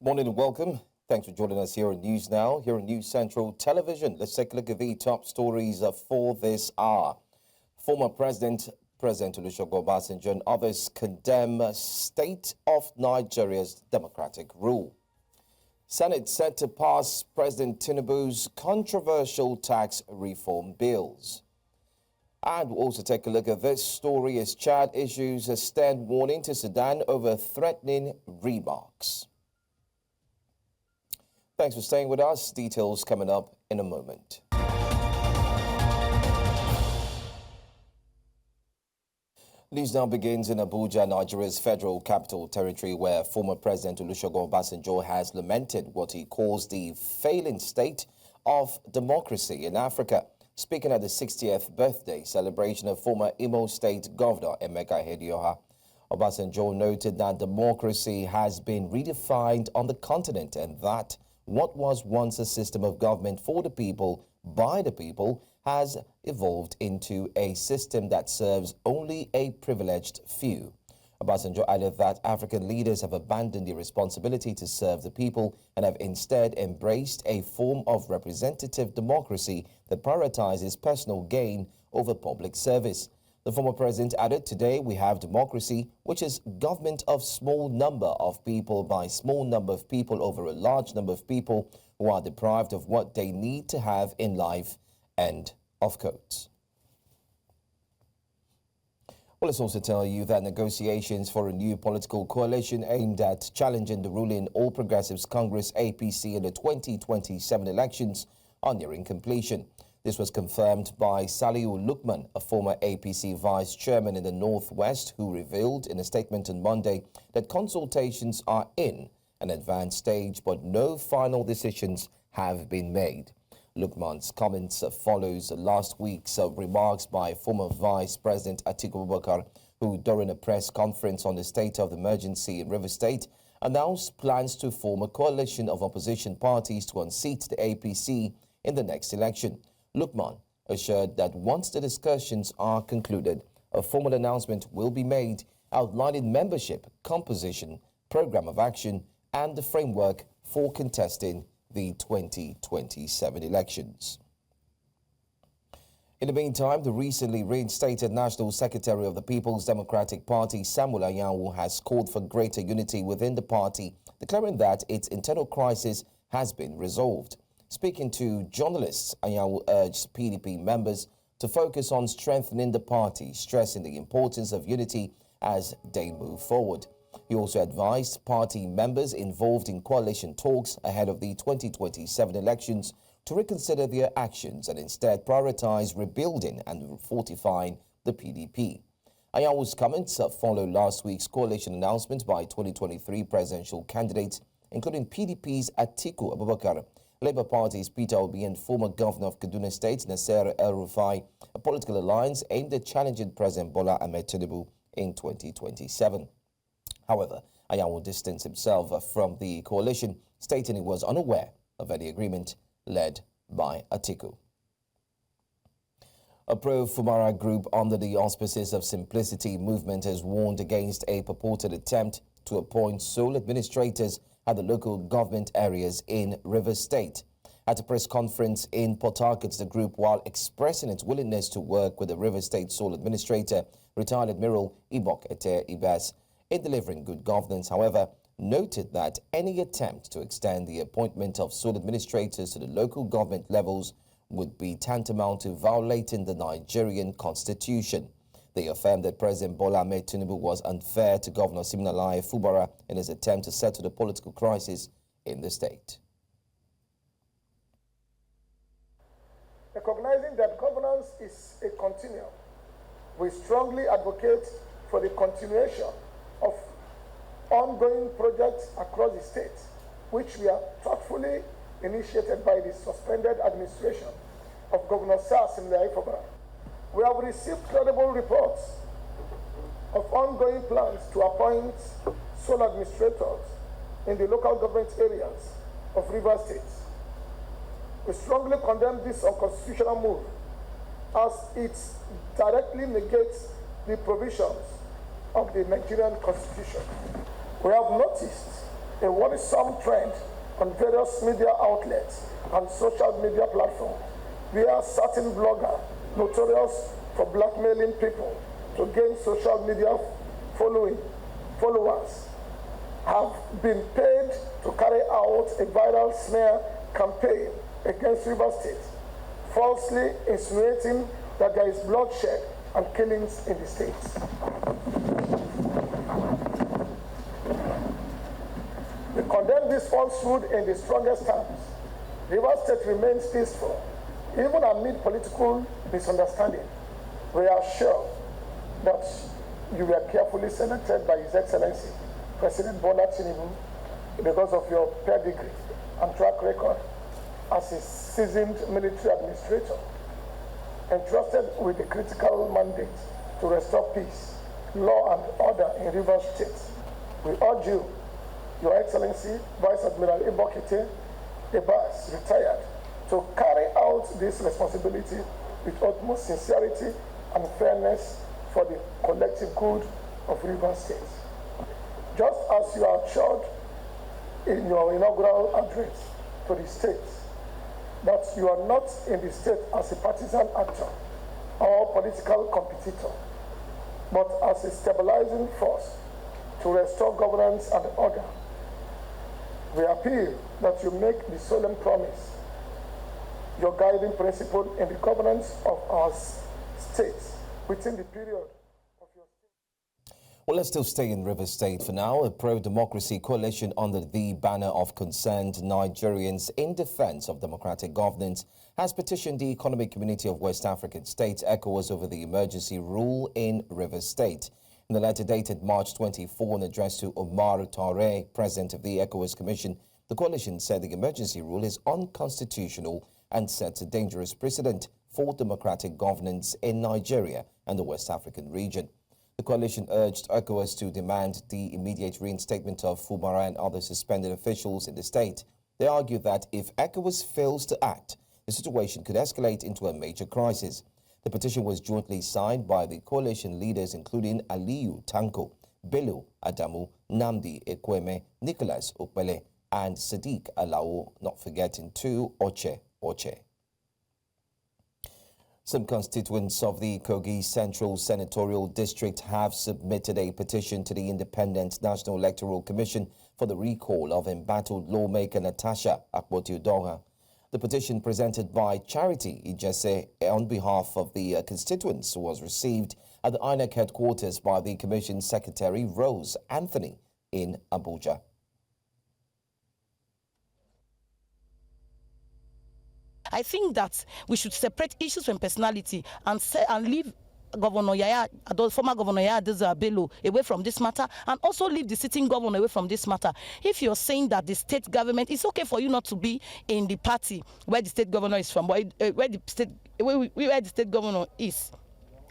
Morning and welcome. Thanks for joining us here on News Now, here on News Central Television. Let's take a look at the top stories for this hour. Former President Olusegun Obasanjo and others condemn state of Nigeria's democratic rule. Senate set to pass President Tinubu's controversial tax reform bills. And we'll also take a look at this story as Chad issues a stern warning to Sudan over threatening remarks. Thanks for staying with us. Details coming up in a moment. News now begins in Abuja, Nigeria's federal capital territory, where former President Olusegun Obasanjo has lamented what he calls the failing state of democracy in Africa. Speaking at the 60th birthday celebration of former Imo State Governor Emeka Ihedioha, Obasanjo noted that democracy has been redefined on the continent and that what was once a system of government for the people, by the people, has evolved into a system that serves only a privileged few. Obasanjo added that African leaders have abandoned the responsibility to serve the people and have instead embraced a form of representative democracy that prioritizes personal gain over public service. The former president added, "Today we have democracy, which is government of small number of people by small number of people over a large number of people who are deprived of what they need to have in life." End of quote. Well, let's also tell you that negotiations for a new political coalition aimed at challenging the ruling All Progressives Congress APC in the 2027 elections are nearing completion. This was confirmed by Saliu Lukman, a former APC vice chairman in the Northwest, who revealed in a statement on Monday that consultations are in an advanced stage, but no final decisions have been made. Lukman's comments follows last week's remarks by former Vice President Atiku Abubakar, who during a press conference on the state of emergency in Rivers State announced plans to form a coalition of opposition parties to unseat the APC in the next election. Lukman assured that once the discussions are concluded, a formal announcement will be made outlining membership, composition, program of action, and the framework for contesting the 2027 elections. In the meantime, the recently reinstated National Secretary of the People's Democratic Party, Samuel Anyanwu, has called for greater unity within the party, declaring that its internal crisis has been resolved. Speaking to journalists, Anyanwu urged PDP members to focus on strengthening the party, stressing the importance of unity as they move forward. He also advised party members involved in coalition talks ahead of the 2027 elections to reconsider their actions and instead prioritize rebuilding and fortifying the PDP. Anyanwu's comments follow last week's coalition announcement by 2023 presidential candidates, including PDP's Atiku Abubakar, Labour Party's Peter Obi, and former governor of Kaduna State, Nasser El-Rufai, a political alliance aimed at challenging President Bola Ahmed Tinubu in 2027. However, Anyanwu distanced himself from the coalition, stating he was unaware of any agreement led by Atiku. A pro-Fumara group under the auspices of Simplicity Movement has warned against a purported attempt to appoint sole administrators at the local government areas in Rivers State. At a press conference in Port Harcourt, the group, while expressing its willingness to work with the Rivers State sole administrator, retired Admiral Ibok Ete Ibas, in delivering good governance, however, noted that any attempt to extend the appointment of sole administrators to the local government levels would be tantamount to violating the Nigerian constitution. They affirmed that President Bola Ahmed Tinubu was unfair to Governor Siminalayi Fubara in his attempt to settle the political crisis in the state. Recognizing that governance is a continuum, we strongly advocate for the continuation of ongoing projects across the state, which were thoughtfully initiated by the suspended administration of Governor Siminalayi Fubara. We have received credible reports of ongoing plans to appoint sole administrators in the local government areas of Rivers State. We strongly condemn this unconstitutional move as it directly negates the provisions of the Nigerian Constitution. We have noticed a worrisome trend on various media outlets and social media platforms where certain bloggers notorious for blackmailing people to gain social media followers have been paid to carry out a viral smear campaign against Rivers State, falsely insinuating that there is bloodshed and killings in the state. We condemn this falsehood in the strongest terms. Rivers State remains peaceful, even amid political misunderstanding. We are sure that you were carefully selected by His Excellency, President Bola Tinubu, because of your pedigree and track record as a seasoned military administrator, entrusted with the critical mandate to restore peace, law and order in Rivers State. We urge you, Your Excellency, Vice Admiral Ibokite Ebas, retired, to carry out this responsibility with utmost sincerity and fairness for the collective good of Rivers State. Just as you are assured in your inaugural address to the state that you are not in the state as a partisan actor or political competitor, but as a stabilizing force to restore governance and order, we appeal that you make the solemn promise, your guiding principle in the governance of our state within the period of your state. Well, let's still stay in Rivers State for now. A pro-democracy coalition under the banner of Concerned Nigerians in Defense of Democratic Governance has petitioned the Economic Community of West African States, ECOWAS, over the emergency rule in Rivers State. In the letter dated March 24 and addressed to Ibrahim Traoré, president of the ECOWAS Commission, the coalition said the emergency rule is unconstitutional and sets a dangerous precedent for democratic governance in Nigeria and the West African region. The coalition urged ECOWAS to demand the immediate reinstatement of Fubara and other suspended officials in the state. They argued that if ECOWAS fails to act, the situation could escalate into a major crisis. The petition was jointly signed by the coalition leaders including Aliyu Tanko, Bello Adamu, Namdi Ekweme, Nicholas Opele, and Sadiq Alao, not forgetting too Oche. Some constituents of the Kogi Central Senatorial District have submitted a petition to the Independent National Electoral Commission for the recall of embattled lawmaker Natasha Akpoti-Udoha. The petition presented by Charity Ijese on behalf of the constituents was received at the INEC headquarters by the Commission Secretary Rose Anthony in Abuja. I think that we should separate issues from personality and leave Governor Yaya, former Governor Yaya Bello away from this matter, and also leave the sitting governor away from this matter. If you're saying that the state government, it's okay for you not to be in the party where the state governor is from, where the state governor is.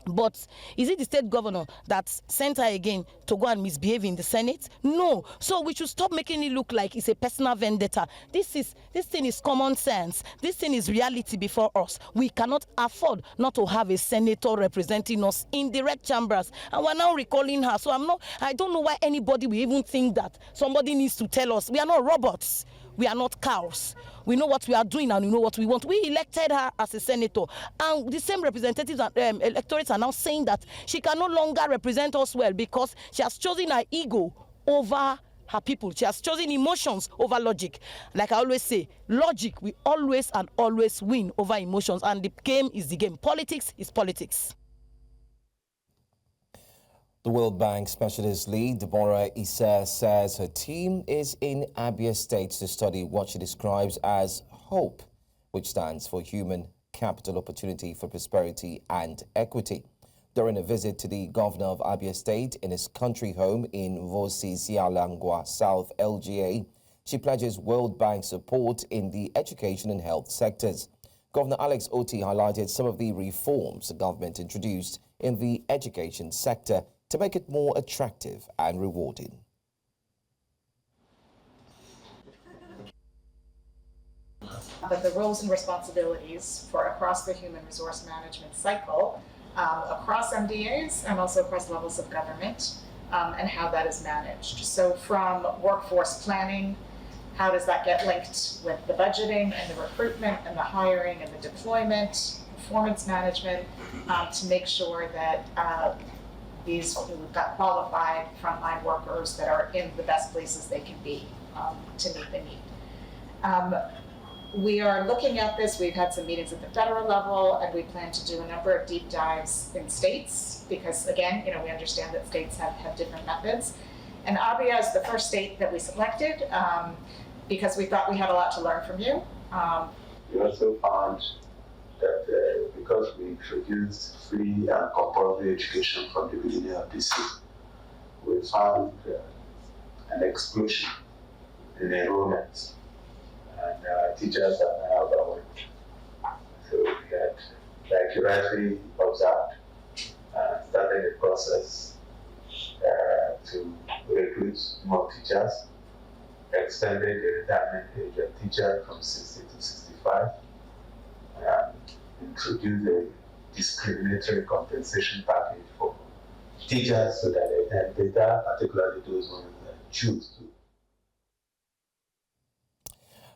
But is it the state governor that sent her again to go and misbehave in the Senate? No. So we should stop making it look like it's a personal vendetta. This thing is common sense. This thing is reality before us. We cannot afford not to have a senator representing us in the red chambers. And we're now recalling her. So I don't know why anybody will even think that somebody needs to tell us. We are not robots. We are not cows. We know what we are doing and we know what we want. We elected her as a senator. And the same representatives and electorates are now saying that she can no longer represent us well because she has chosen her ego over her people. She has chosen emotions over logic. Like I always say, logic will always and always win over emotions. And the game is the game. Politics is politics. The World Bank Specialist Lead, Deborah Issa, says her team is in Abia State to study what she describes as HOPE, which stands for Human Capital Opportunity for Prosperity and Equity. During a visit to the governor of Abia State in his country home in Vosi-Sialangwa, South LGA, she pledges World Bank support in the education and health sectors. Governor Alex Otti highlighted some of the reforms the government introduced in the education sector to make it more attractive and rewarding. But the roles and responsibilities for across the human resource management cycle, across MDAs and also across levels of government, and how that is managed. So from workforce planning, how does that get linked with the budgeting and the recruitment and the hiring and the deployment, performance management, to make sure that we've got qualified frontline workers that are in the best places they can be to meet the need. We are looking at this. We've had some meetings at the federal level, and we plan to do a number of deep dives in states because, again, we understand that states have different methods. And Abia is the first state that we selected because we thought we had a lot to learn from you. We also found that because we introduced free and compulsory education from the beginning of this year, we found an explosion in enrollment. And teachers are now overwhelmed. So we had, like you rightly observed, started the process to recruit more teachers, extended the retirement age of teachers from 60 to 65, introduced a discriminatory compensation package for teachers so that they can better, particularly those ones that choose to.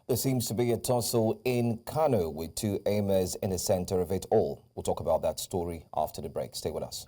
There seems to be a tussle in Kano with two emirs in the center of it all. We'll talk about that story after the break. Stay with us.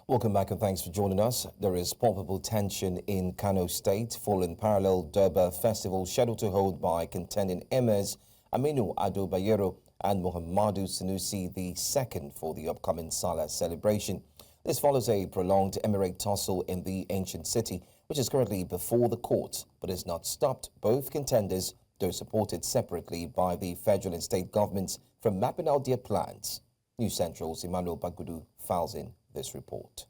Welcome back and thanks for joining us. There is palpable tension in Kano State following parallel Durbar festival scheduled to hold by contending emirs Aminu Ado Bayero and Muhammadu Sanusi II for the upcoming Salah celebration. This follows a prolonged emirate tussle in the ancient city, which is currently before the courts, but has not stopped both contenders, though supported separately by the federal and state governments, from mapping out their plans. News Central's Emmanuel Bagudu files in this report.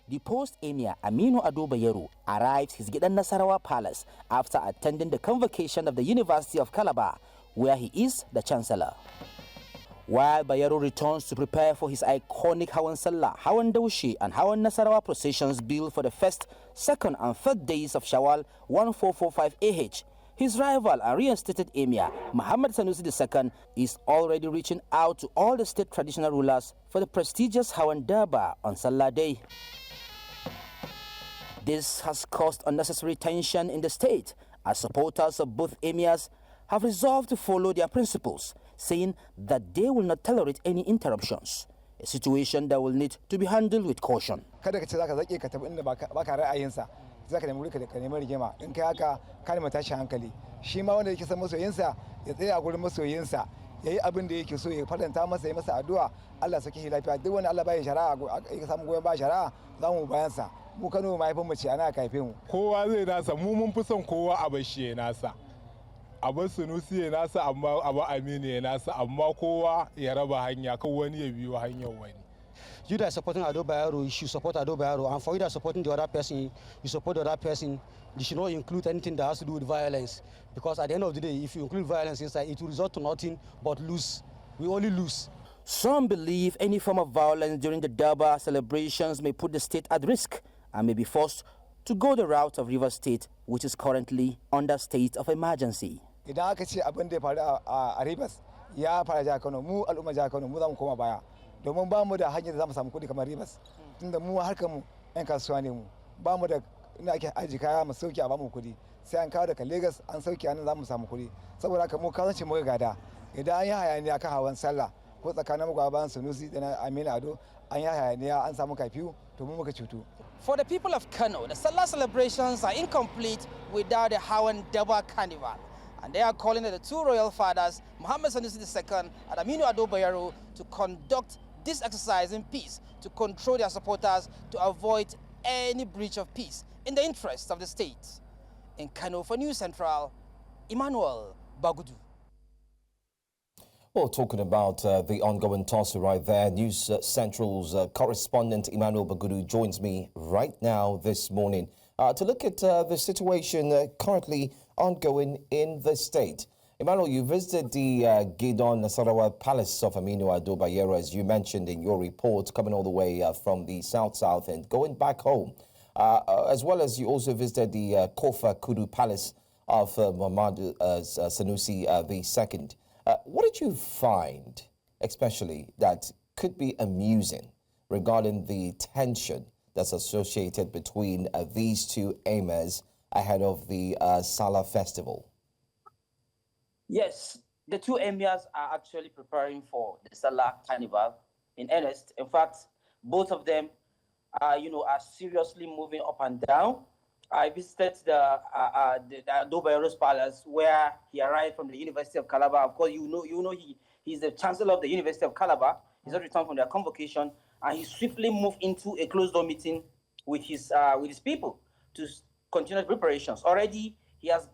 The post-emir Aminu Ado Bayero arrives his Gidan Nasarawa Palace after attending the convocation of the University of Calabar, where he is the chancellor. While Bayero returns to prepare for his iconic Hawan Salah, Hawan Dawshi and Hawan Nasarawa processions built for the first, second and third days of Shawwal 1445 AH, his rival and reinstated emir, Muhammad Sanusi II, is already reaching out to all the state traditional rulers for the prestigious Hawan Durbar on Salah Day. This has caused unnecessary tension in the state, as supporters of both emirs have resolved to follow their principles, saying that they will not tolerate any interruptions, a situation that will need to be handled with caution. zaka nemi ka nemi rigima in kai haka ka nemi tashi hankali shi ma wanda yake san masoyinsa ya tsaya a gurin masoyinsa yayi abin da yake so ya faranta masa ya masa addu'a Allah saki shi lafiya duk wanda Allah bai shari'a ya samu goyon ba shari'a za mu bayan sa mu Kano mahaifin mu ce ana kaife mu kowa zai nasa mu mun fi son kowa a bashi ya nasa abin Sanusi ya nasa amma abu Aminu ya nasa amma kowa ya raba hanya kan wani ya biyo hanyar wani. You that are supporting Ado Bayero, you should support Ado Bayero. And for you that are supporting the other person, you support the other person. You should not include anything that has to do with violence. Because at the end of the day, if you include violence inside, it will result to nothing but lose. We only lose. Some believe any form of violence during the Durbar celebrations may put the state at risk and may be forced to go the route of Rivers State, which is currently under state of emergency. Idan aka ce abin da ya faru a Rivers ya fara jihar Kano, mu al'umma jihar Kano mu za mu koma baya. Domin ba mu da hanyar da za mu samu kuɗi kamar Rivers, tunda mu harkar mu 'yan kasuwa ne mu, ba mu da ina ake aji kaya mu sauke a ba mu kuɗi, sai an kawo daga Lagos an sauke anan za mu samu kuɗi, saboda haka mu kasance mu gada. Idan an yi hayaniya kan hawan sallah ko tsakanin magwaban Sanusi da na Aminu Ado an yi hayaniya an samu kafiyu to mu muka cutu. For the people of Kano, the Salah celebrations are incomplete without the Hawan Durbar Carnival. And they are calling on the two royal fathers, Muhammad Sanusi II and Aminu Ado Bayero, to conduct this exercise in peace, to control their supporters, to avoid any breach of peace in the interest of the state. In Kano for News Central, Emmanuel Bagudu. Well, talking about the ongoing tussle right there, News Central's correspondent Emmanuel Bagudu joins me right now this morning to look at the situation currently ongoing in the state. Emmanuel, you visited the Gidan Nasarawa Palace of Aminu Ado Bayero, as you mentioned in your report, coming all the way from the south and going back home, as well as you also visited the Kofa Kudu Palace of Muhammad Sanusi II. What did you find, especially, that could be amusing regarding the tension that's associated between these two emirs ahead of the Salah festival? Yes, the two emirs are actually preparing for the Salah carnival in earnest. In fact, both of them are seriously moving up and down. I visited the Ouagadougou Bayero's palace, where he arrived from the University of Calabar. Of course, he's the chancellor of the University of Calabar. He's not returned from their convocation, and he swiftly moved into a closed-door meeting with his people to continue preparations. Already, he has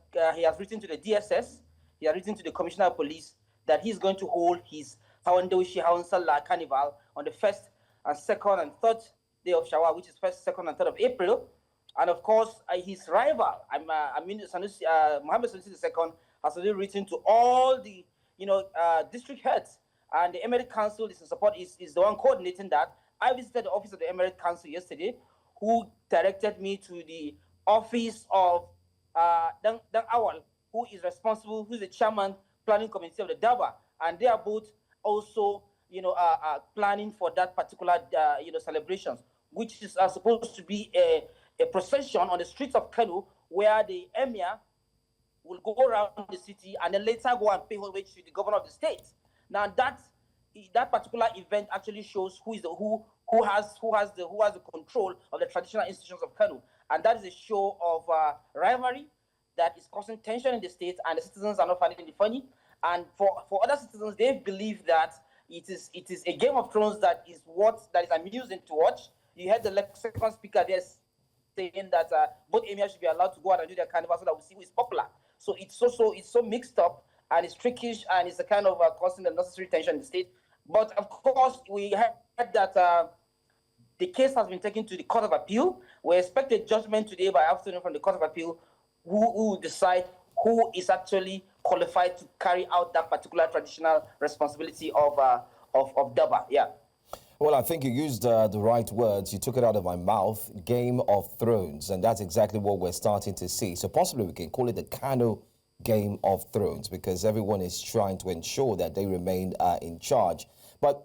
written to the DSS, he has written to the Commissioner of Police that he's going to hold his Hawandoshi Hawan Salah Carnival on the 1st and 2nd and 3rd day of Shawwal, which is 1st, 2nd, and 3rd of April. And of course, his rival, Mohammed Sanusi II, has already written to all the district heads, and the Emirate Council is in support, is the one coordinating that. I visited the office of the Emirate Council yesterday, who directed me to the office of Dang Awal, who is the chairman planning committee of the Daba, and they are both also planning for that particular celebrations, which is supposed to be a procession on the streets of Kano, where the emir will go around the city and then later go and pay homage to the governor of the state. Now that particular event actually shows who has the control of the traditional institutions of Kano, and that is a show of rivalry that is causing tension in the state, and the citizens are not finding it funny. And for other citizens, they believe that it is a Game of Thrones that is amusing to watch. You had the second speaker there saying that both emirs should be allowed to go out and do their carnival so that we see who is popular. So it's so mixed up, and it's trickish, and it's a kind of causing unnecessary tension in the state. But of course, we heard that the case has been taken to the Court of Appeal. We expect a judgment today by afternoon from the Court of Appeal, who will decide who is actually qualified to carry out that particular traditional responsibility of Daba. Yeah. Well, I think you used the right words. You took it out of my mouth. Game of Thrones, and that's exactly what we're starting to see. So possibly we can call it the Kano Game of Thrones, because everyone is trying to ensure that they remain in charge. But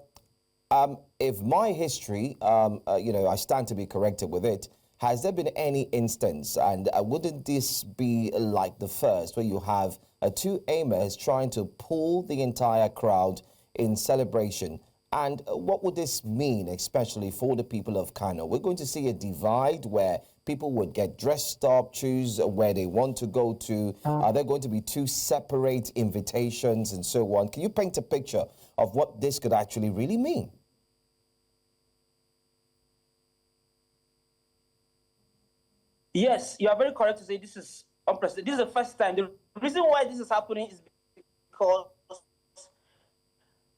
if my history, I stand to be corrected with it, has there been any instance, and wouldn't this be like the first, where you have two emirs trying to pull the entire crowd in celebration? And what would this mean, especially for the people of Kano? We're going to see a divide where people would get dressed up, choose where they want to go to. Are there going to be two separate invitations and so on? Can you paint a picture of what this could actually really mean? Yes, you are very correct to say this is unprecedented. This is the first time. The reason why this is happening is because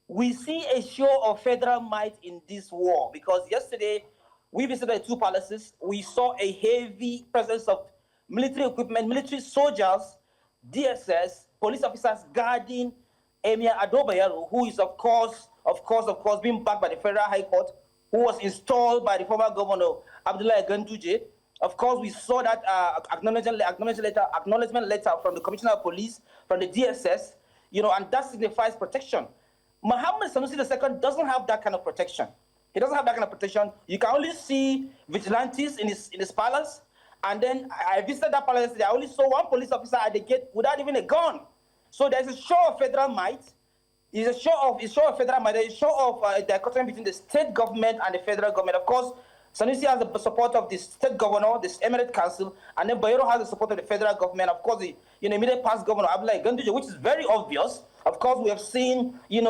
we see a show of federal might in this war. Because yesterday, we visited two palaces. We saw a heavy presence of military equipment, military soldiers, DSS, police officers guarding Emir Ouagadougou Bayero, who is of course being backed by the Federal High Court, who was installed by the former governor Abdullahi Ganduje. Of course, we saw that acknowledgement letter from the Commissioner of Police, from the DSS, and that signifies protection. Mohammed Sanusi II doesn't have that kind of protection. He doesn't have that kind of protection. You can only see vigilantes in his palace. And then I visited that palace yesterday. I only saw one police officer at the gate without even a gun. So there's a show of federal might. It's a show of federal might. There's a show of dichotomy between the state government and the federal government. Of course, Sanusi has the support of the state governor, the Emirate Council, and then Bayero has the support of the federal government. Of course, the immediate past governor Abdullahi Ganduje, which is very obvious. Of course, we have seen, the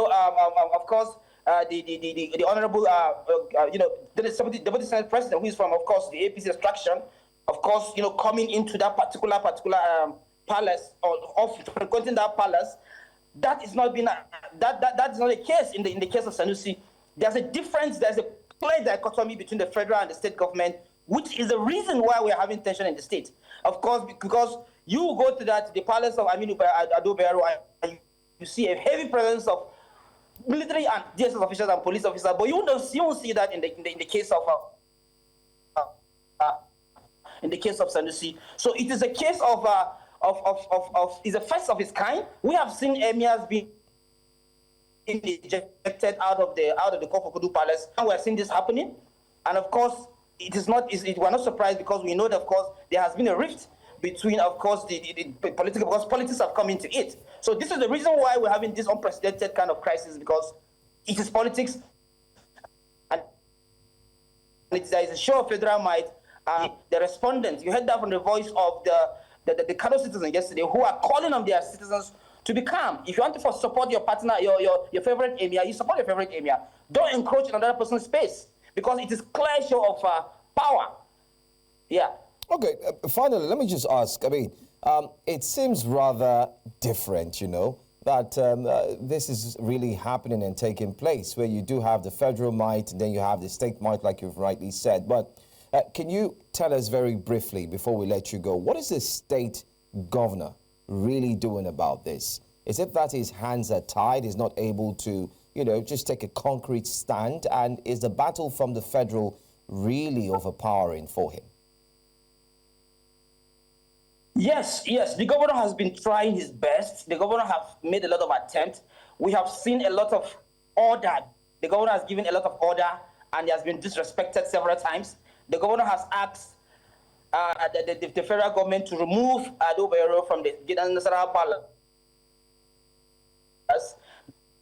honorable, the Deputy Senate President, who is from, of course, the APC extraction, of course, coming into that particular palace or frequenting that palace. That is not been that is not the case in the case of Sanusi. There's a difference. There's a clear dichotomy between the federal and the state government, which is the reason why we are having tension in the state. Of course, because you go to the palace of Ouagadougou Bayero and you see a heavy presence of military and DSS officials and police officers, but you won't see that in the case of Sanusi. So it is a case of is a first of its kind. We have seen emirs being ejected out of the Kofokodu Palace. And we're seeing this happening. And of course, we're not surprised because we know that, of course, there has been a rift between, of course, the political, because politics have come into it. So this is the reason why we're having this unprecedented kind of crisis, because it is politics, and there is a show of federal might. The respondents, you heard that from the voice of the Kano citizens yesterday, who are calling on their citizens to be calm. If you want to support your partner, your favorite emir, you support your favorite emir. Don't encroach in another person's space, because it is clear show of power. Yeah. Okay, finally, let me just ask, I mean, it seems rather different, you know, that this is really happening and taking place, where you do have the federal might and then you have the state might, like you've rightly said. But can you tell us very briefly, before we let you go, what is the state governor really doing about this? Is it that his hands are tied, he's not able to, you know, just take a concrete stand? And is the battle from the federal really overpowering for him? Yes. The governor has been trying his best. The governor has made a lot of attempts. We have seen a lot of order. The governor has given a lot of order, and he has been disrespected several times. The governor has asked the federal government to remove Ado Bayero from the Nasarawa Palace.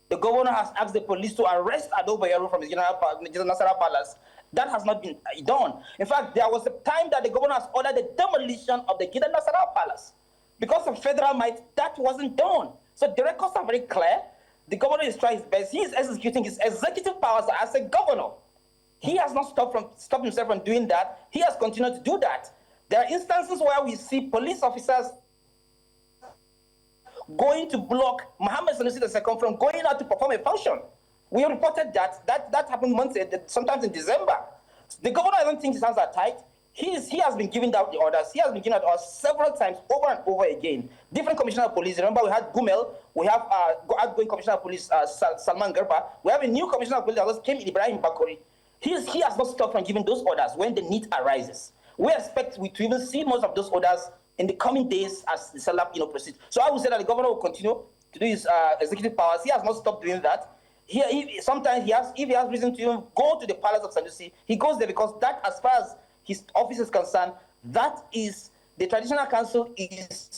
The governor has asked the police to arrest Ado Bayero from the Nasarawa Palace. That has not been done. In fact, there was a time that the governor has ordered the demolition of the Gidan Nasarawa Palace. Because of federal might, that wasn't done. So the records are very clear. The governor is trying his best. He is executing his executive powers as a governor. He has not stopped himself from doing that. He has continued to do that. There are instances where we see police officers going to block Mohammed Sanusi II from going out to perform a function. We reported that happened sometimes in December. The governor, I don't think his hands are tight. He has been giving out the orders. He has been giving out orders several times, over and over again. Different commissioner of police. Remember, we had Gumel. We have outgoing commissioner of police, Salman Garba. We have a new commissioner of police that just came, Ibrahim Traoré. He has not stopped from giving those orders when the need arises. We expect to even see most of those orders in the coming days as the SELAP proceeds. So I would say that the governor will continue to do his executive powers. He has not stopped doing that. Sometimes if he has reason to even go to the palace of Sanusi, he goes there, because that, as far as his office is concerned, that is, the traditional council is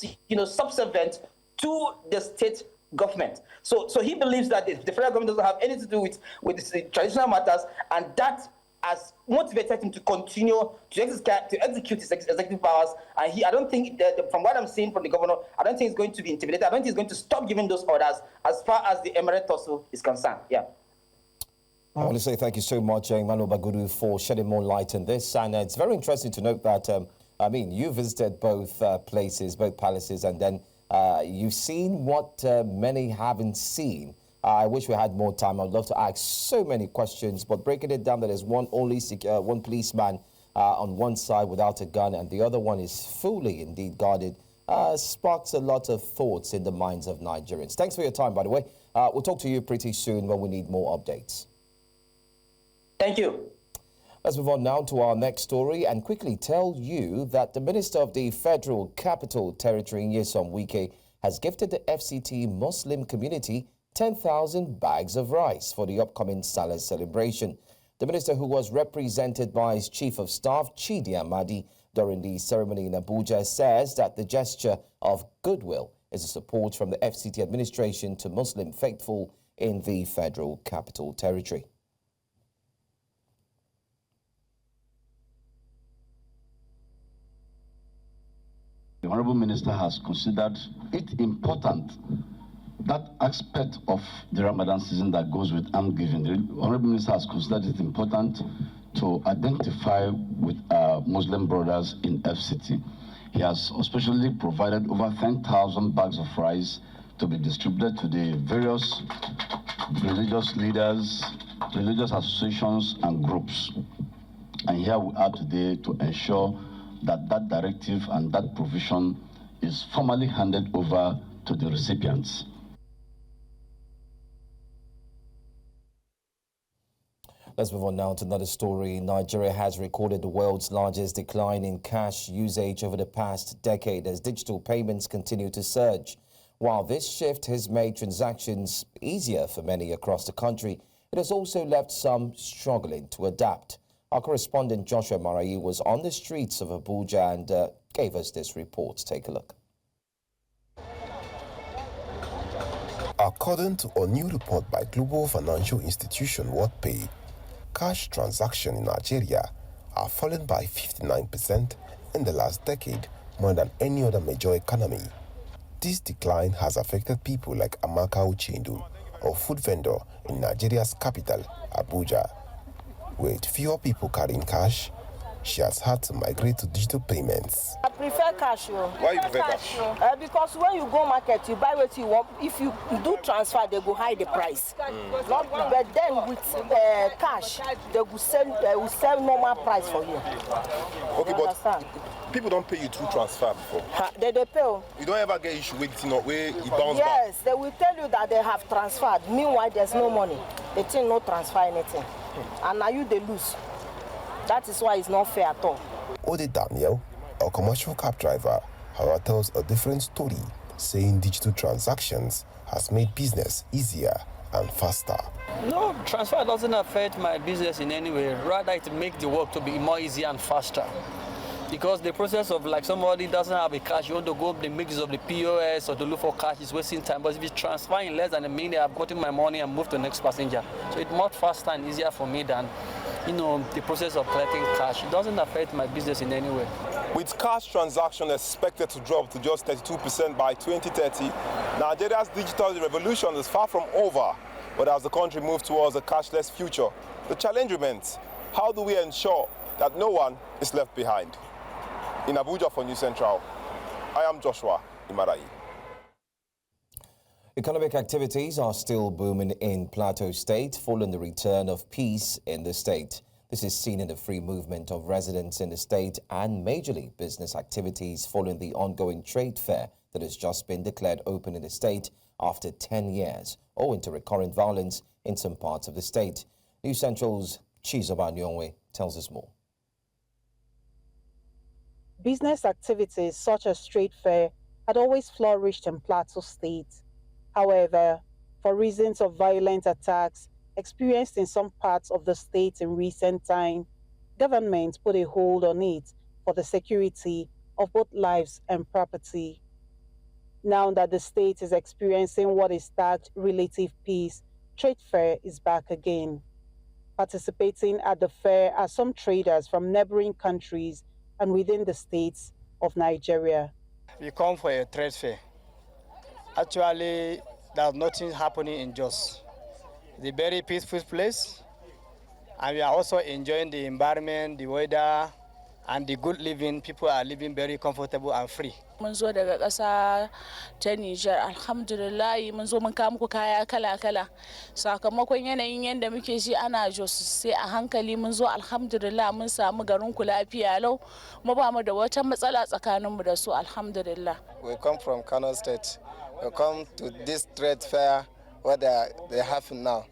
subservient to the state government. So he believes that the federal government doesn't have anything to do with the traditional matters, and that has motivated him to continue to execute his executive powers. And I don't think that, from what I'm seeing from the governor, I don't think he's going to be intimidated. I don't think he's going to stop giving those orders as far as the emirate also is concerned. Yeah. I want to say thank you so much, Emmanuel Bagudu, for shedding more light on this. And it's very interesting to note that, you visited both places, both palaces, and then you've seen what many haven't seen. I wish we had more time. I'd love to ask so many questions, but breaking it down, that there's one policeman on one side without a gun, and the other one is fully indeed guarded, sparks a lot of thoughts in the minds of Nigerians. Thanks for your time, by the way. We'll talk to you pretty soon when we need more updates. Thank you. Let's move on now to our next story and quickly tell you that the Minister of the Federal Capital Territory, Nyesom Wike, has gifted the FCT Muslim community 10,000 bags of rice for the upcoming Salah celebration. The minister, who was represented by his Chief of Staff, Chidi Amadi, during the ceremony in Abuja, says that the gesture of goodwill is a support from the FCT administration to Muslim faithful in the Federal Capital Territory. The Honourable Minister has considered it important, that aspect of the Ramadan season that goes with almsgiving. The Honourable Minister has considered it important to identify with our Muslim brothers in FCT. He has especially provided over 10,000 bags of rice to be distributed to the various religious leaders, religious associations and groups. And here we are today to ensure that that directive and that provision is formally handed over to the recipients. Let's move on now to another story. Nigeria has recorded the world's largest decline in cash usage over the past decade as digital payments continue to surge. While this shift has made transactions easier for many across the country, it has also left some struggling to adapt. Our correspondent Joshua Marayi was on the streets of Abuja and gave us this report. Take a look. According to a new report by global financial institution WorldPay, cash transactions in Nigeria are fallen by 59% in the last decade, more than any other major economy. This decline has affected people like Amaka Uchendu, a food vendor in Nigeria's capital, Abuja. With fewer people carrying cash, she has had to migrate to digital payments. I prefer cash. Why you prefer cash? Because when you go market, you buy what you want. If you do transfer, they go high the price. But then with cash, they will sell normal price for you. Okay, but people don't pay you through transfer before. They pay. You don't ever get issue with where it bounce back? Yes, they will tell you that they have transferred. Meanwhile, there's no money. They think no transfer anything. And now they lose. That is why it's not fair at all. Ode Daniel, a commercial cab driver, however, tells a different story, saying digital transactions has made business easier and faster. No, transfer doesn't affect my business in any way. Rather, it makes the work to be more easier and faster. Because the process of like somebody doesn't have a cash, you want to go the mix of the POS or to look for cash is wasting time. But if you transfer in less than a minute, I've gotten my money and moved to the next passenger. So it's much faster and easier for me than the process of collecting cash. It doesn't affect my business in any way. With cash transactions expected to drop to just 32% by 2030, Nigeria's digital revolution is far from over. But as the country moves towards a cashless future, the challenge remains: how do we ensure that no one is left behind? In Abuja for News Central, I am Joshua Imarayi. Economic activities are still booming in Plateau State following the return of peace in the state. This is seen in the free movement of residents in the state and majorly business activities following the ongoing trade fair that has just been declared open in the state after 10 years, owing to recurrent violence in some parts of the state. News Central's Guezouma Sanogo tells us more. Business activities such as trade fair had always flourished in Plateau State. However, for reasons of violent attacks experienced in some parts of the state in recent time, government put a hold on it for the security of both lives and property. Now that the state is experiencing what is tagged relative peace, trade fair is back again. Participating at the fair are some traders from neighboring countries and within the states of Nigeria. We come for a trade fair. Actually, there's nothing happening in Jos. It's a very peaceful place, and we are also enjoying the environment, the weather, and the good living. People are living very comfortable and free. Mun zo daga ƙasa ta Nijar, alhamdulillah mun zo mun kawo muku kaya kala-kala. Sakamakon yanayin yadda muke ji ana Jos sai a hankali mun zo alhamdulillah mun samu garin ku lafiya lau. Mu ba mu da wata matsala tsakaninmu da su alhamdulillah. We come from Kano State. We come to this trade fair what they have now.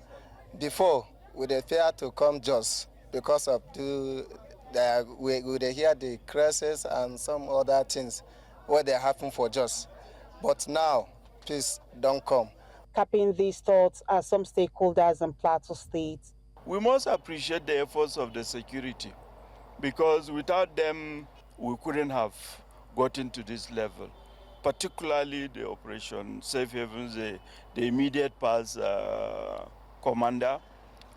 Before, we were fair to come Jos because of we hear the crisis and some other things what they happen for Jos. But now, please don't come. Capping these thoughts are some stakeholders in Plateau State. We must appreciate the efforts of the security because without them, we couldn't have gotten to this level. Particularly the Operation Safe Havens, the immediate past commander.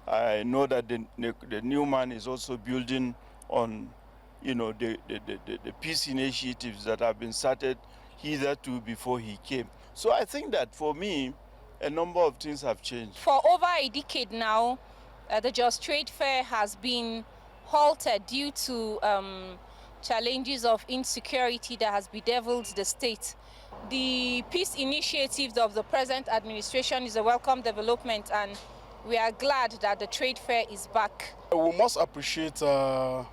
I know that the new man is also building on, the peace initiatives that have been started hitherto before he came. So I think that for me, a number of things have changed. For over a decade now, the Jos Trade Fair has been halted due to challenges of insecurity that has bedeviled the state. The peace initiatives of the present administration is a welcome development, and we are glad that the trade fair is back. We must appreciate the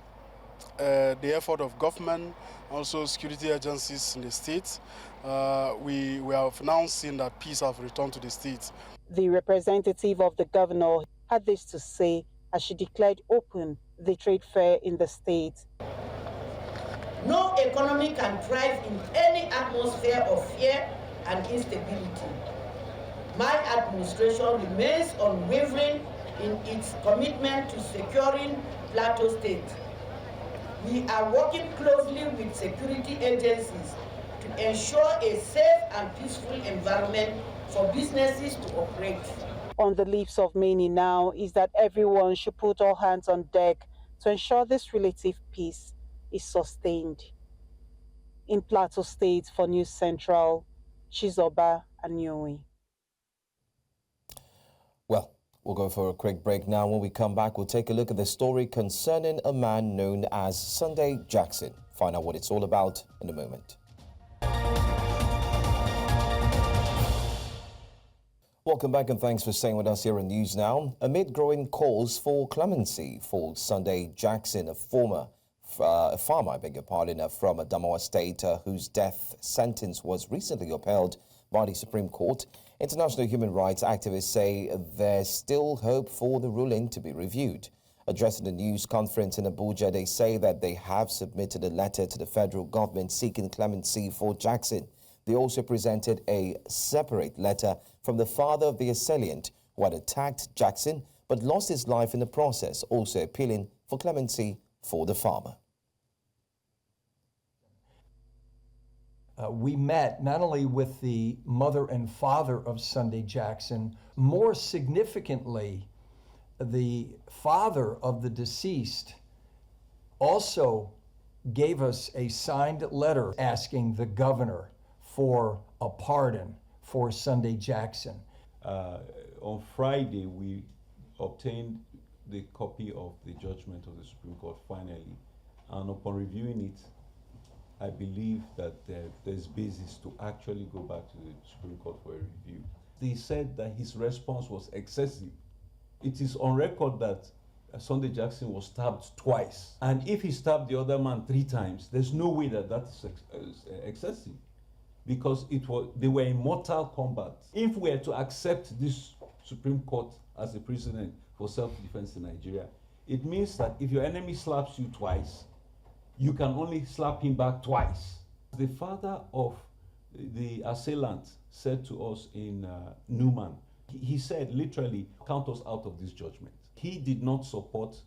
effort of government, also security agencies in the state. We have now seen that peace has returned to the state. The representative of the governor had this to say as she declared open the trade fair in the state. No economy can thrive in any atmosphere of fear, and instability. My administration remains unwavering in its commitment to securing Plateau State. We are working closely with security agencies to ensure a safe and peaceful environment for businesses to operate. On the lips of many now is that everyone should put all hands on deck to ensure this relative peace is sustained. In Plateau State for News Central, Chizoba Anyoi. Well, we'll go for a quick break now. When we come back, we'll take a look at the story concerning a man known as Sunday Jackson. Find out what it's all about in a moment. Welcome back and thanks for staying with us here on News Now. Amid growing calls for clemency for Sunday Jackson, a farmer, from Adamawa State, whose death sentence was recently upheld by the Supreme Court, international human rights activists say there's still hope for the ruling to be reviewed. Addressing a news conference in Abuja, they say that they have submitted a letter to the federal government seeking clemency for Jackson. They also presented a separate letter from the father of the assailant who had attacked Jackson but lost his life in the process, also appealing for clemency for the farmer. We met not only with the mother and father of Sunday Jackson, more significantly, the father of the deceased also gave us a signed letter asking the governor for a pardon for Sunday Jackson. On Friday, we obtained the copy of the judgment of the Supreme Court finally, and upon reviewing it, I believe that there's basis to actually go back to the Supreme Court for a review. They said that his response was excessive. It is on record that Sunday Jackson was stabbed twice, and if he stabbed the other man 3 times, there's no way that that's excessive, because they were in mortal combat. If we are to accept this Supreme Court as a precedent for self-defense in Nigeria, it means that if your enemy slaps you twice, you can only slap him back twice. The father of the assailant said to us in Newman, he said literally, count us out of this judgment. He did not support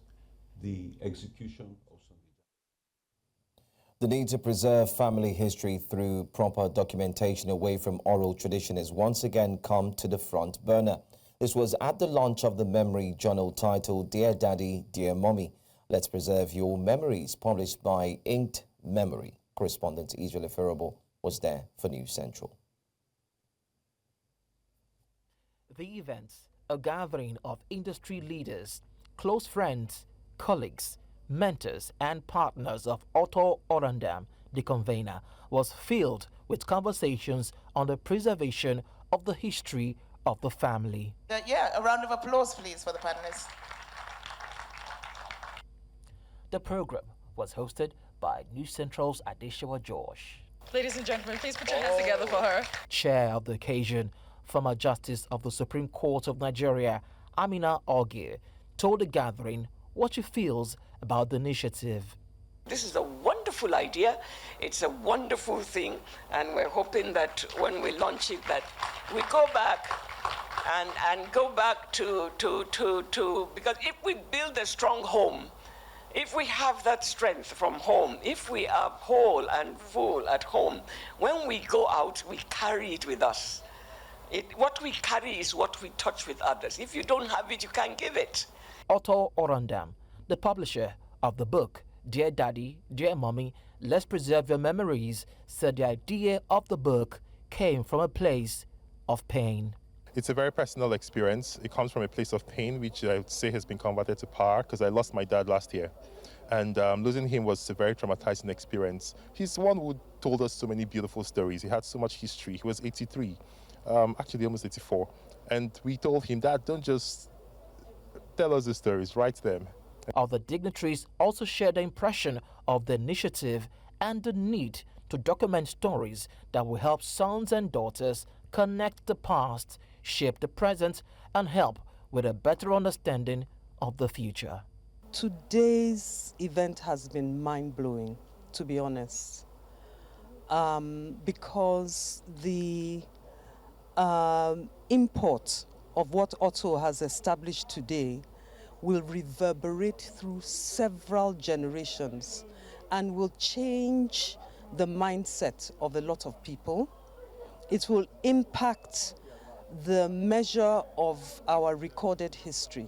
the execution of Sunday. The need to preserve family history through proper documentation away from oral tradition has once again come to the front burner. This was at the launch of the memory journal titled Dear Daddy, Dear Mommy, Let's Preserve Your Memories, published by Inked Memory. Correspondent Israel Eferable was there for News Central. The event, a gathering of industry leaders, close friends, colleagues, mentors and partners of Otto Orandam, the convener, was filled with conversations on the preservation of the history of the family. A round of applause please for the panelists. The program was hosted by News Central's Adeshawa Josh. Ladies and gentlemen, please put your hands together for her. Chair of the occasion, former Justice of the Supreme Court of Nigeria, Amina Ogie, told the gathering what she feels about the initiative. This is a wonderful idea. It's a wonderful thing, and we're hoping that when we launch it, that we go back and go back to because if we build a strong home, if we have that strength from home, if we are whole and full at home, when we go out, we carry it with us. What we carry is what we touch with others. If you don't have it, you can't give it. Otto Orandam, the publisher of the book Dear Daddy, Dear Mommy, Let's Preserve Your Memories, said the idea of the book came from a place of pain. It's a very personal experience. It comes from a place of pain, which I would say has been converted to power, because I lost my dad last year. And losing him was a very traumatizing experience. He's one who told us so many beautiful stories. He had so much history. He was 83, actually almost 84. And we told him, Dad, don't just tell us the stories, write them. Other dignitaries also shared the impression of the initiative and the need to document stories that will help sons and daughters connect the past, shape the present, and help with a better understanding of the future. Today's event has been mind-blowing, to be honest. because the import of what Otto has established today will reverberate through several generations and will change the mindset of a lot of people. It will impact the measure of our recorded history.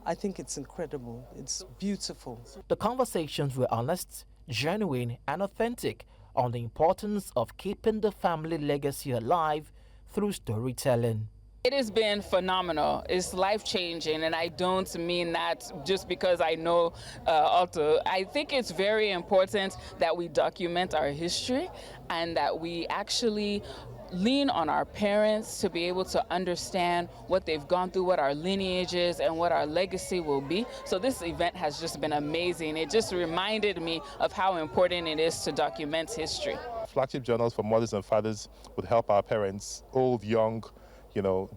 I think it's incredible. It's beautiful. The conversations were honest, genuine, and authentic on the importance of keeping the family legacy alive through storytelling. It has been phenomenal. It's life-changing, and I don't mean that just because I know Otto. I think it's very important that we document our history and that we actually lean on our parents to be able to understand what they've gone through, what our lineage is, and what our legacy will be. So this event has just been amazing. It just reminded me of how important it is to document history. Flagship journals for mothers and fathers would help our parents, old, young,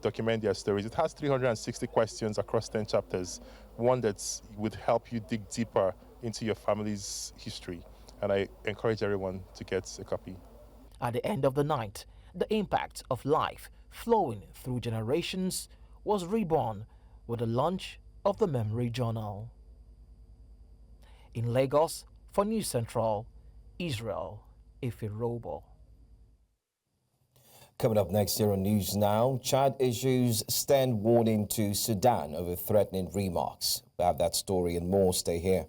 document their stories. It has 360 questions across 10 chapters, one that would help you dig deeper into your family's history. And I encourage everyone to get a copy. At the end of the night, the impact of life flowing through generations was reborn with the launch of the Memory Journal. In Lagos, for News Central, Israel Ifirobo. Coming up next here on News Now, Chad issues stern warning to Sudan over threatening remarks. We have that story and more. Stay here.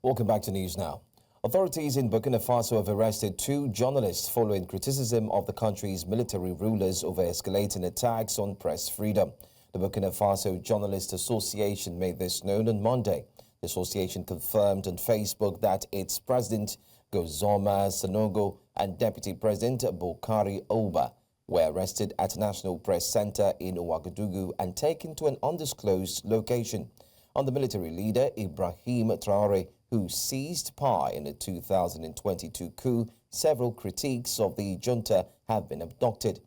Welcome back to News Now. Authorities in Burkina Faso have arrested 2 journalists following criticism of the country's military rulers over escalating attacks on press freedom. The Burkina Faso Journalists Association made this known on Monday. The association confirmed on Facebook that its president, Guezouma Sanogo, and Deputy President Boukari Ouoba were arrested at National Press Center in Ouagadougou and taken to an undisclosed location. On the military leader, Ibrahim Traoré, who seized power in the 2022 coup, several critiques of the junta have been abducted.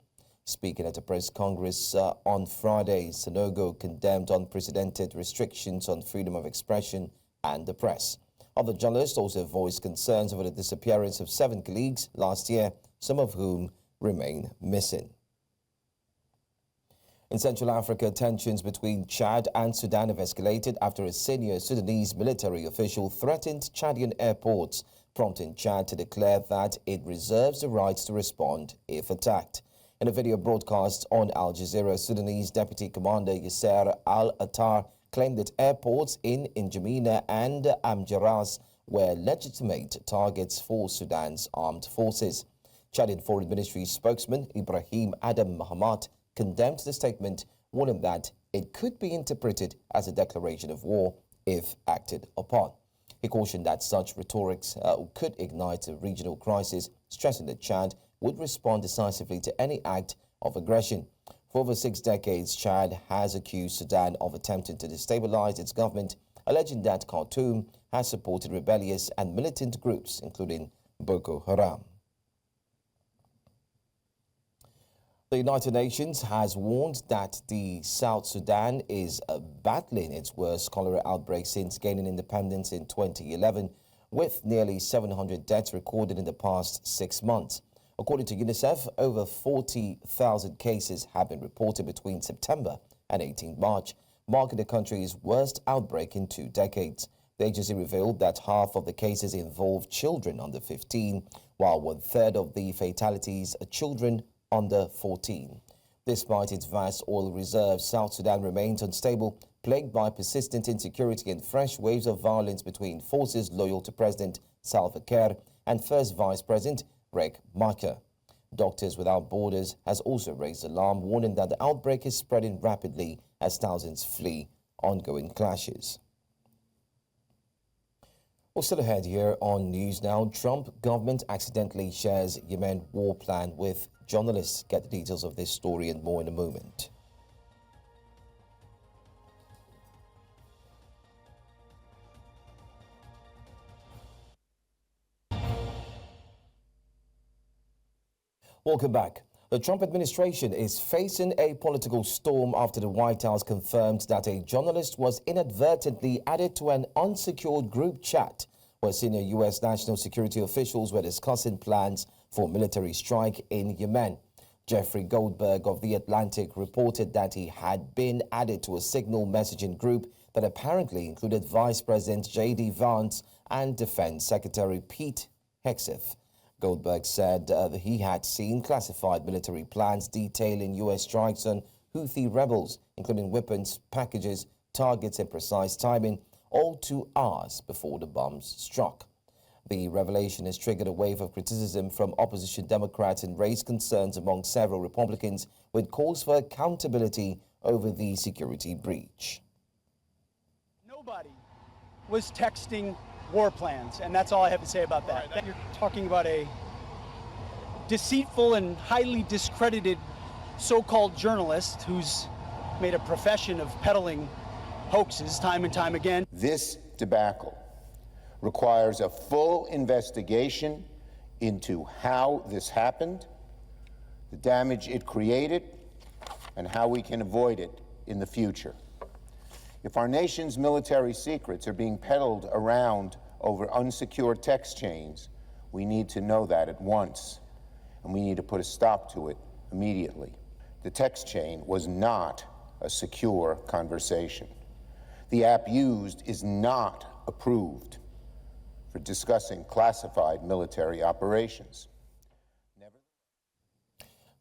Speaking at a press congress on Friday, Sanogo condemned unprecedented restrictions on freedom of expression and the press. Other journalists also voiced concerns over the disappearance of 7 colleagues last year, some of whom remain missing. In Central Africa, tensions between Chad and Sudan have escalated after a senior Sudanese military official threatened Chadian airports, prompting Chad to declare that it reserves the right to respond if attacked. In a video broadcast on Al Jazeera, Sudanese Deputy Commander Yasser Al-Attar claimed that airports in N'Djamena and Amjaras were legitimate targets for Sudan's armed forces. Chadian Foreign Ministry spokesman Ibrahim Adam Mahamat condemned the statement, warning that it could be interpreted as a declaration of war if acted upon. He cautioned that such rhetorics could ignite a regional crisis, stressing that Chad would respond decisively to any act of aggression. For over 6 decades, Chad has accused Sudan of attempting to destabilize its government, alleging that Khartoum has supported rebellious and militant groups, including Boko Haram. The United Nations has warned that the South Sudan is battling its worst cholera outbreak since gaining independence in 2011, with nearly 700 deaths recorded in the past 6 months. According to UNICEF, over 40,000 cases have been reported between September and 18 March, marking the country's worst outbreak in 2 decades. The agency revealed that half of the cases involved children under 15, while 1/3 of the fatalities are children under 14. Despite its vast oil reserves, South Sudan remains unstable, plagued by persistent insecurity and fresh waves of violence between forces loyal to President Salva Kiir and First Vice President Riek Machar. Doctors Without Borders has also raised alarm, warning that the outbreak is spreading rapidly as thousands flee ongoing clashes. Well, still ahead here on News Now, Trump government accidentally shares Yemen war plan with journalists. Get the details of this story and more in a moment. Welcome back. The Trump administration is facing a political storm after the White House confirmed that a journalist was inadvertently added to an unsecured group chat where senior U.S. national security officials were discussing plans for a military strike in Yemen. Jeffrey Goldberg of The Atlantic reported that he had been added to a signal messaging group that apparently included Vice President J.D. Vance and Defense Secretary Pete Hegseth. Goldberg said that he had seen classified military plans detailing U.S. strikes on Houthi rebels, including weapons, packages, targets and precise timing, all 2 hours before the bombs struck. The revelation has triggered a wave of criticism from opposition Democrats and raised concerns among several Republicans with calls for accountability over the security breach. Nobody was texting war plans, and that's all I have to say about that. You're talking about a deceitful and highly discredited so-called journalist who's made a profession of peddling hoaxes time and time again. This debacle requires a full investigation into how this happened, the damage it created, and how we can avoid it in the future. If our nation's military secrets are being peddled around over unsecured text chains, we need to know that at once, and we need to put a stop to it immediately. The text chain was not a secure conversation. The app used is not approved for discussing classified military operations.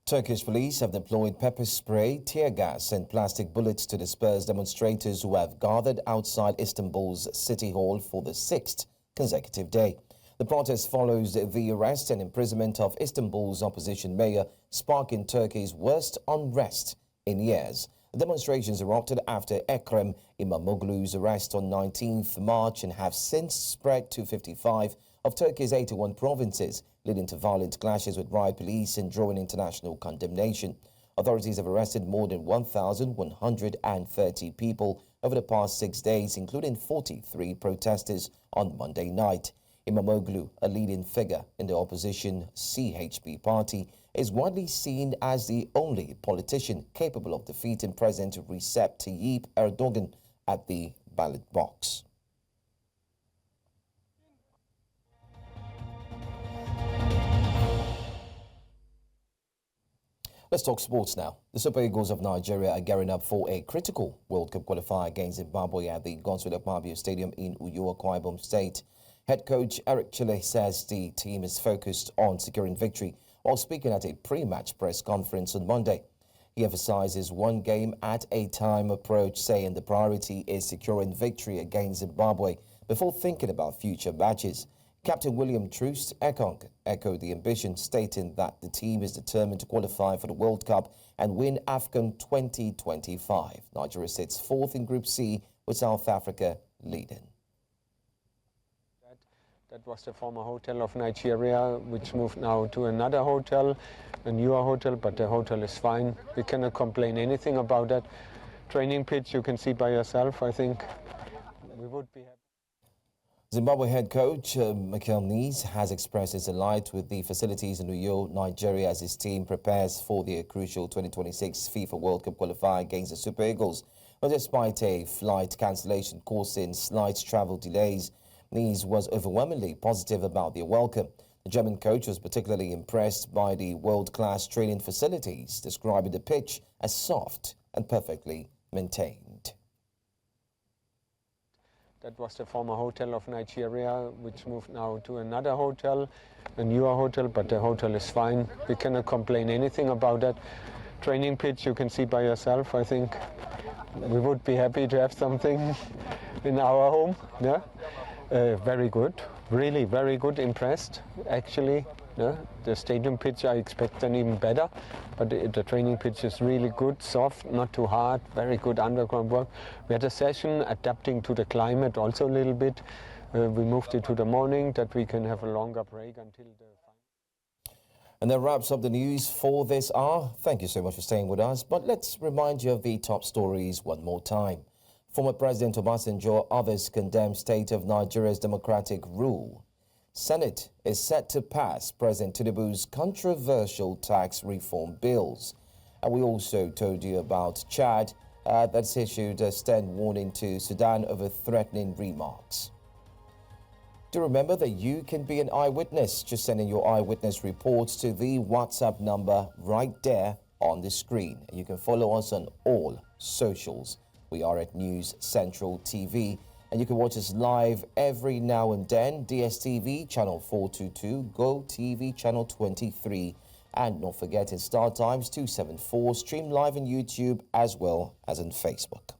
Turkish police have deployed pepper spray, tear gas and plastic bullets to disperse demonstrators who have gathered outside Istanbul's city hall for the 6th consecutive day. The protest follows the arrest and imprisonment of Istanbul's opposition mayor, sparking Turkey's worst unrest in years. The demonstrations erupted after Ekrem İmamoğlu's arrest on 19th March and have since spread to 55 of Turkey's 81 provinces, leading to violent clashes with riot police and drawing international condemnation. Authorities have arrested more than 1,130 people over the past 6 days, including 43 protesters on Monday night. İmamoğlu, a leading figure in the opposition CHP party, is widely seen as the only politician capable of defeating President Recep Tayyip Erdogan at the ballot box. Let's talk sports now. The Super Eagles of Nigeria are gearing up for a critical World Cup qualifier against Zimbabwe at the Godswill Akpabio Stadium in Uyo, Akwa Ibom State. Head coach Eric Chile says the team is focused on securing victory while speaking at a pre-match press conference on Monday. He emphasizes one game at a time approach, saying the priority is securing victory against Zimbabwe before thinking about future matches. Captain William Troost echoed the ambition, stating that the team is determined to qualify for the World Cup and win AFCON 2025. Nigeria sits 4th in Group C with South Africa leading. That was the former hotel of Nigeria, which moved now to another hotel, a newer hotel, but the hotel is fine. We cannot complain anything about that. Training pitch, you can see by yourself, I think. We would be happy. Zimbabwe head coach Mikel Nies has expressed his delight with the facilities in Uyo, Nigeria, as his team prepares for the crucial 2026 FIFA World Cup qualifier against the Super Eagles. But despite a flight cancellation causing slight travel delays, Nies was overwhelmingly positive about their welcome. The German coach was particularly impressed by the world-class training facilities, describing the pitch as soft and perfectly maintained. That was the former hotel of Nigeria, which moved now to another hotel, a newer hotel, but the hotel is fine. We cannot complain anything about that. Training pitch, you can see by yourself, I think. We would be happy to have something in our home, yeah? Very good, really very good, impressed, actually. Yeah? The stadium pitch, I expect an even better, but the training pitch is really good, soft, not too hard, very good underground work. We had a session adapting to the climate also a little bit. We moved it to the morning, that we can have a longer break until the final. And that wraps up the news for this hour. Thank you so much for staying with us, but let's remind you of the top stories one more time. Former President Obasanjo, others condemn state of Nigeria's democratic rule. Senate is set to pass President Tinubu's controversial tax reform bills. And we also told you about Chad that's issued a stern warning to Sudan over threatening remarks. Do remember that you can be an eyewitness. Just send in your eyewitness reports to the WhatsApp number right there on the screen. You can follow us on all socials. We are at News Central TV, and you can watch us live every now and then. DSTV channel 422, Go TV channel 23, and not forgetting Star Times 274. Stream live on YouTube as well as on Facebook.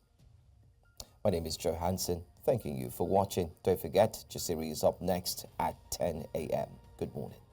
My name is Joe Hansen. Thanking you for watching. Don't forget, Jasiri is up next at 10 a.m. Good morning.